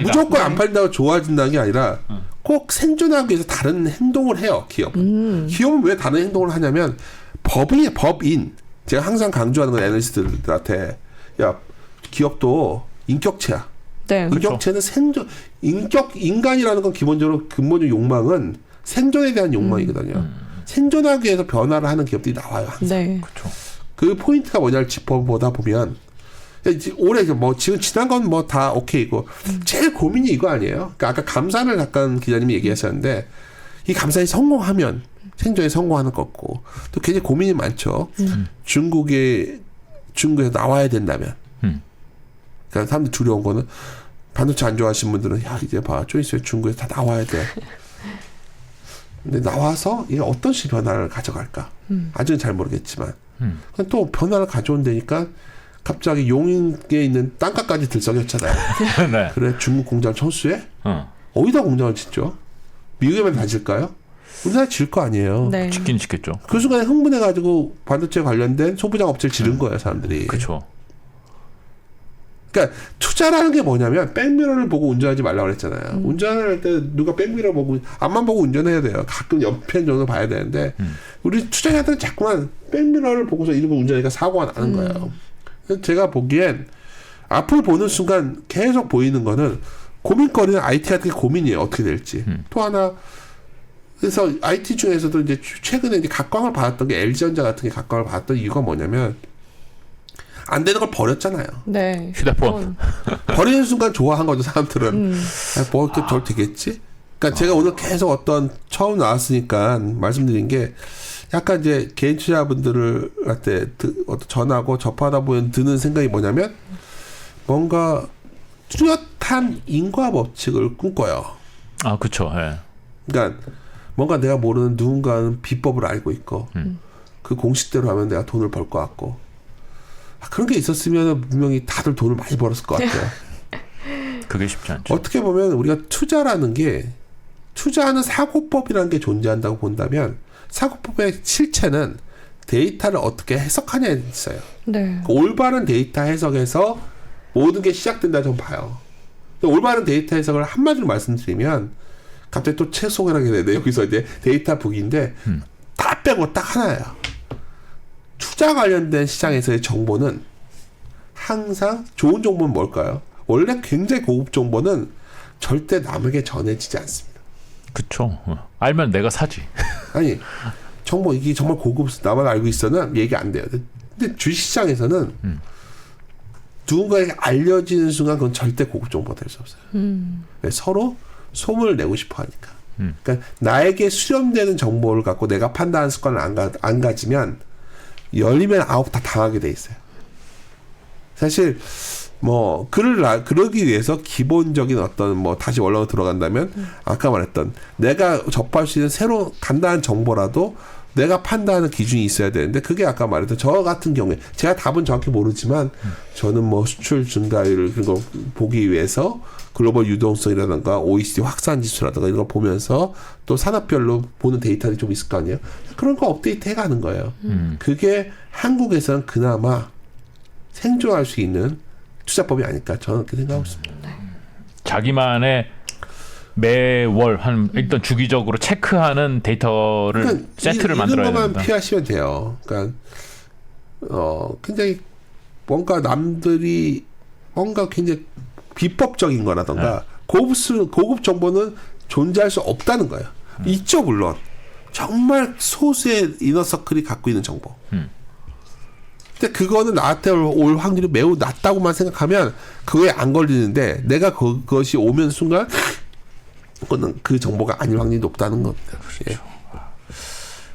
무조건 안 팔린다고 좋아진다는 게 아니라 꼭 생존하기 위해서 다른 행동을 해요. 기업은. 기업은 왜 다른 행동을 하냐면 법인. 제가 항상 강조하는 건 애널리스트들한테 야 기업도 인격체야. 네. 인격체는 생존, 인간이라는 건 근본적 욕망은 생존에 대한 욕망이거든요. 생존하기 위해서 변화를 하는 기업들이 나와요. 항상. 네. 그렇죠. 그 포인트가 뭐냐를 짚어보다 보면 올해 뭐 지금 지난 건 뭐 다 오케이고 제일 고민이 이거 아니에요. 그러니까 아까 감산을 잠깐 기자님이 얘기하셨는데 이 감산이 성공하면 생존에 성공하는 거고 또 굉장히 고민이 많죠. 중국에서 나와야 된다면. 그러니까 사람들 두려운 거는 반도체 안 좋아하시는 분들은 야 이제 봐 좀 있으면 중국에서 다 나와야 돼. 근데 나와서 이게 어떤 식 변화를 가져갈까? 아직은 잘 모르겠지만 또 변화를 가져온다니까 갑자기 용인에 있는 땅값까지 들썩였잖아요. 네. 그래 중국 공장 철수해? 어디다 공장을 짓죠? 미국에만 다 질까요? 우리나라 질 거 아니에요. 네. 짓긴 짓겠죠. 그 순간에 흥분해가지고 반도체 관련된 소부장 업체를 지른 거예요, 사람들이. 그렇죠. 그러니까 투자라는 게 뭐냐면 백미러를 보고 운전하지 말라고 그랬잖아요. 운전할 때 누가 백미러 보고 앞만 보고 운전해야 돼요. 가끔 옆편 정도 봐야 되는데 우리 투자자들은 자꾸만 백미러를 보고서 이러고 운전하니까 사고가 나는 거예요. 그래서 제가 보기엔 앞을 보는 순간 계속 보이는 거는 고민거리는 IT 같은 게 고민이에요. 어떻게 될지. 또 하나 그래서 IT 중에서도 이제 최근에 이제 각광을 받았던 게 LG전자 같은 게 각광을 받았던 이유가 뭐냐면 안 되는 걸 버렸잖아요. 네. 휴대폰. 버리는 순간 좋아한 거죠, 사람들은. 뭐 이렇게 절 되겠지? 그러니까 제가 오늘 계속 처음 나왔으니까 말씀드린 게 약간 이제 개인 투자분들한테 전하고 접하다 보면 드는 생각이 뭐냐면 뭔가 뚜렷한 인과 법칙을 꿈꿔요. 아, 그렇죠. 예. 그러니까 뭔가 내가 모르는 누군가는 비법을 알고 있고 그 공식대로 하면 내가 돈을 벌 것 같고 그런 게 있었으면 분명히 다들 돈을 많이 벌었을 것 같아요. 그게 쉽지 않죠. 어떻게 보면 우리가 투자라는 게 투자하는 사고법이라는 게 존재한다고 본다면 사고법의 실체는 데이터를 어떻게 해석하냐에 있어요. 네. 그 올바른 데이터 해석에서 모든 게 시작된다 좀 봐요. 올바른 데이터 해석을 한마디로 말씀드리면 갑자기 또 책 소개를 하게 되는데 여기서 이제 데이터 북인데 다 빼고 딱 하나예요. 투자 관련된 시장에서의 정보는 항상 좋은 정보는 뭘까요? 원래 굉장히 고급 정보는 절대 남에게 전해지지 않습니다. 그렇죠. 알면 내가 사지. 아니 정보 이게 정말 고급 나만 알고 있어는 얘기 안 돼요. 근데 주식시장에서는 누군가에게 알려지는 순간 그건 절대 고급 정보가 될 수 없어요. 서로 소문을 내고 싶어 하니까. 그러니까 나에게 수렴되는 정보를 갖고 내가 판단하는 습관을 안 가지면 열리면 아홉 다 당하게 돼 있어요. 사실 뭐 그러기 위해서 기본적인 어떤 뭐 다시 원론으로 들어간다면 아까 말했던 내가 접할 수 있는 새로 간단한 정보라도 내가 판단하는 기준이 있어야 되는데 그게 아까 말했던 저 같은 경우에 제가 답은 정확히 모르지만 저는 뭐 수출 증가율을 그런 거 보기 위해서 글로벌 유동성이라든가 OECD 확산 지수라든가 이런 거 보면서 또 산업별로 보는 데이터들이 좀 있을 거 아니에요. 그런 거 업데이트 해가는 거예요. 그게 한국에서는 그나마 생존할 수 있는 투자법이 아닐까 저는 그렇게 생각하고 있습니다. 자기만의 매월 일단 주기적으로 체크하는 데이터를 그러니까 세트를 만들어야 이런 것만 된다. 피하시면 돼요. 그러니까 굉장히 뭔가 남들이 뭔가 굉장히 비법적인 거라던가 고급 정보는 존재할 수 없다는 거예요. 있죠 물론. 정말 소수의 이너서클이 갖고 있는 정보. 근데 그거는 나한테 올 확률이 매우 낮다고만 생각하면 그거에 안 걸리는데 내가 그것이 오면 순간 그거는 그 정보가 아닐 확률이 높다는 겁니다. 그렇죠. 예.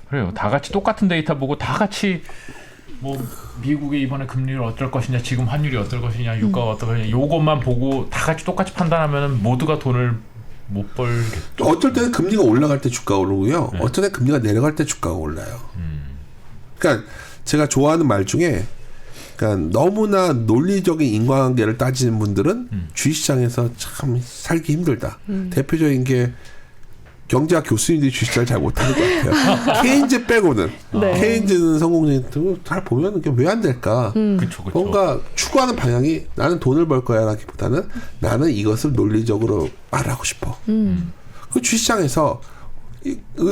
그래요. 다 같이 똑같은 데이터 보고 다 같이 뭐 미국의 이번에 금리를 어떨 것이냐, 지금 환율이 어떨 것이냐, 유가가 어떨 것이냐, 요것만 보고 다 같이 똑같이 판단하면 모두가 돈을 못 벌겠죠. 어쩔 때는 금리가 올라갈 때 주가가 오르고요. 어쩔 때 금리가 내려갈 때 주가가 올라요. 그러니까 제가 좋아하는 말 중에 그러니까 너무나 논리적인 인과관계를 따지는 분들은 주식시장에서 참 살기 힘들다. 대표적인 게 경제학 교수님들이 주식시장을 잘 못하는 것 같아요. 케인즈 빼고는. 네. 케인즈는 성공적인 잘 보면 이게 왜 안 될까? 그렇죠. 뭔가 추구하는 방향이 나는 돈을 벌 거야 라기보다는 나는 이것을 논리적으로 말하고 싶어. 그 주식시장에서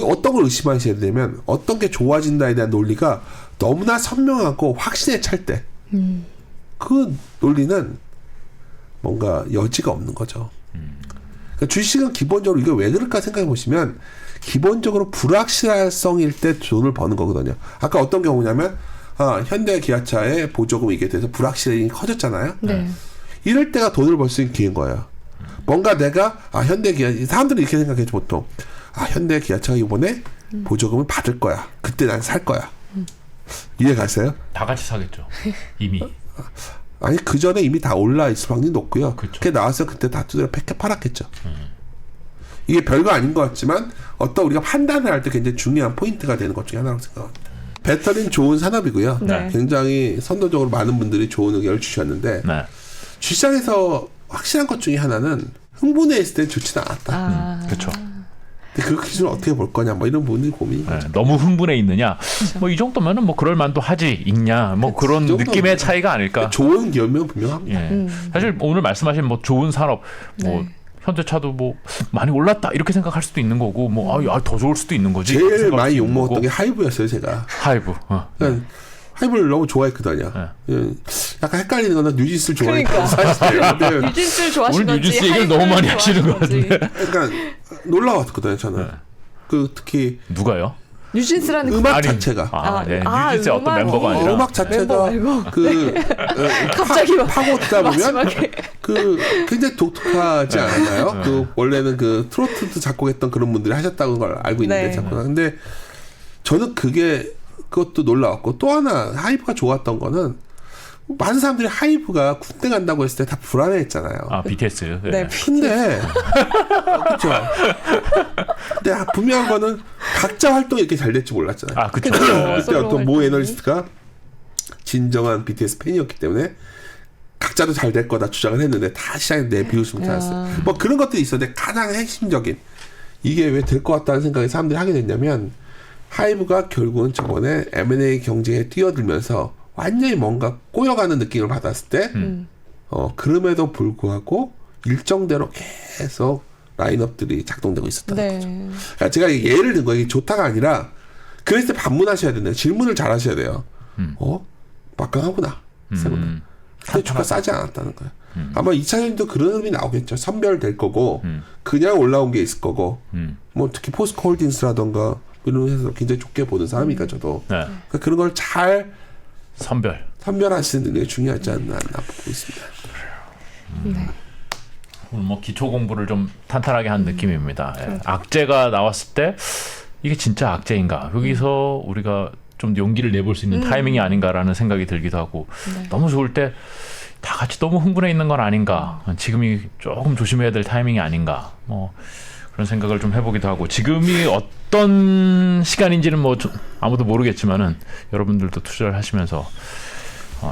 어떤 걸 의심하셔야 되면 어떤 게 좋아진다에 대한 논리가 너무나 선명하고 확신에 찰 때 그 논리는 뭔가 여지가 없는 거죠. 그러니까 주식은 기본적으로 이게 왜 그럴까 생각해 보시면 기본적으로 불확실성일 때 돈을 버는 거거든요. 아까 어떤 경우냐면 현대 기아차의 보조금이 이게 돼서 불확실성이 커졌잖아요. 네. 이럴 때가 돈을 벌 수 있는 기회인 거예요. 뭔가 내가 현대 기아 사람들이 이렇게 생각해죠 보통 현대 기아차가 이번에 보조금을 받을 거야. 그때 난 살 거야. 이해 가세요? 다 같이 사겠죠. 이미. 아니 그 전에 이미 다 올라 있을 확률이 높고요. 그쵸. 그게 나와서 그때 다 두드려 패켜 팔았겠죠. 이게 별거 아닌 것 같지만 어떤 우리가 판단을 할 때 굉장히 중요한 포인트가 되는 것 중에 하나라고 생각합니다. 배터리는 좋은 산업이고요. 네. 굉장히 선도적으로 많은 분들이 좋은 의견을 주셨는데 네. 주시장에서 확실한 것 중에 하나는 흥분해 있을 때 좋지는 않았다. 그렇죠. 근데 그 기준을 어떻게 볼 거냐, 뭐 이런 부분이 고민이. 네, 너무 흥분해 있느냐, 뭐 이 정도면은 뭐 그럴 만도 하지 있냐, 뭐 그런 느낌의 차이가 아닐까. 좋은 기업명 분명합니다. 예. 사실 오늘 말씀하신 뭐 좋은 산업, 뭐 네. 현대차도 뭐 많이 올랐다 이렇게 생각할 수도 있는 거고, 뭐 더 좋을 수도 있는 거지. 제일 생각할 많이 수도 있는 욕먹었던 거고. 게 하이브였어요, 제가. 하이브. 그러니까 하이브를 너무 좋아했거든요. 약간 헷갈리는 거는 뉴진스를 좋아했다는 사실이에요. 근데 뉴진스를 좋아하신 오늘 건지 뉴진스 얘기를 너무 많이 하시는 것 같은데. 약간 놀라웠거든요, 저는. 그 특히 누가요? 뉴진스라는 음악 아니, 자체가 네. 뉴진스의 어떤 멤버가 아니라 음악 자체가 그 갑자기 막 파고 듣다 보면 마지막에. 그 굉장히 독특하지 않았나요? 그 원래는 그 트로트도 작곡했던 그런 분들이 하셨다는 걸 알고 있는데 네. 작곡. 근데 저는 그것도 놀라웠고 또 하나 하이브가 좋았던 거는 많은 사람들이 하이브가 군대 간다고 했을 때 다 불안해했잖아요. 아 BTS. 네. 근데 그렇죠. 근데 분명한 거는 각자 활동이 이렇게 잘 될지 몰랐잖아요. 아 그렇죠. 그때 솔로 어떤 모 활동이. 애널리스트가 진정한 BTS 팬이었기 때문에 각자도 잘 될 거다 주장을 했는데 다 시장에 내비우지 못했어요. 뭐 그런 것들이 있었는데 가장 핵심적인 이게 왜 될 것 같다는 생각이 사람들이 하게 됐냐면 하이브가 결국은 저번에 M&A 경쟁에 뛰어들면서 완전히 뭔가 꼬여가는 느낌을 받았을 때 그럼에도 불구하고 일정대로 계속 라인업들이 작동되고 있었다는 네. 거죠. 그러니까 제가 예를 든 거예요. 이게 좋다가 아니라 그랬을 때 반문하셔야 된다. 질문을 잘 하셔야 돼요. 막강하구나. 세구나. 근데 주가 싸지 않았다는 거예요. 아마 2차전도 그런 흐름이 나오겠죠. 선별될 거고 그냥 올라온 게 있을 거고 뭐 특히 포스코 홀딩스라던가 이런 회사에서 굉장히 좋게 보는 사람이니까 저도 네. 그러니까 그런 걸 잘 선별하시는 능력이 중요하지 않나 보고 있습니다. 네. 오늘 뭐 기초 공부를 좀 탄탄하게 한 느낌입니다. 예. 악재가 나왔을 때 이게 진짜 악재인가? 여기서 우리가 좀 용기를 내볼 수 있는 타이밍이 아닌가라는 생각이 들기도 하고 너무 좋을 때 다 같이 너무 흥분해 있는 건 아닌가? 지금이 조금 조심해야 될 타이밍이 아닌가? 뭐 그런 생각을 좀 해보기도 하고 지금이 어떤 시간인지는 뭐 아무도 모르겠지만은 여러분들도 투자를 하시면서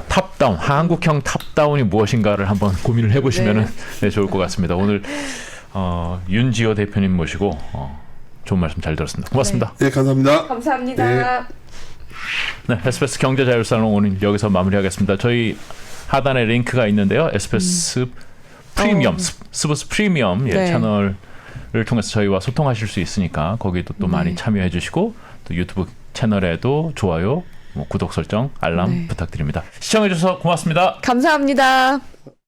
탑다운 한국형 탑다운이 무엇인가를 한번 고민을 해보시면은 네, 좋을 것 같습니다. 오늘 윤지호 대표님 모시고 좋은 말씀 잘 들었습니다. 고맙습니다. 네, 감사합니다. 감사합니다. 네, SBS 경제자율살롱 오늘 여기서 마무리하겠습니다. 저희 하단에 링크가 있는데요. SBS 프리미엄, 스브스 프리미엄 네. 채널을 통해서 저희와 소통하실 수 있으니까 거기도 또 많이 참여해 주시고 또 유튜브 채널에도 좋아요, 구독 설정, 알람 부탁드립니다. 시청해 주셔서 고맙습니다. 감사합니다.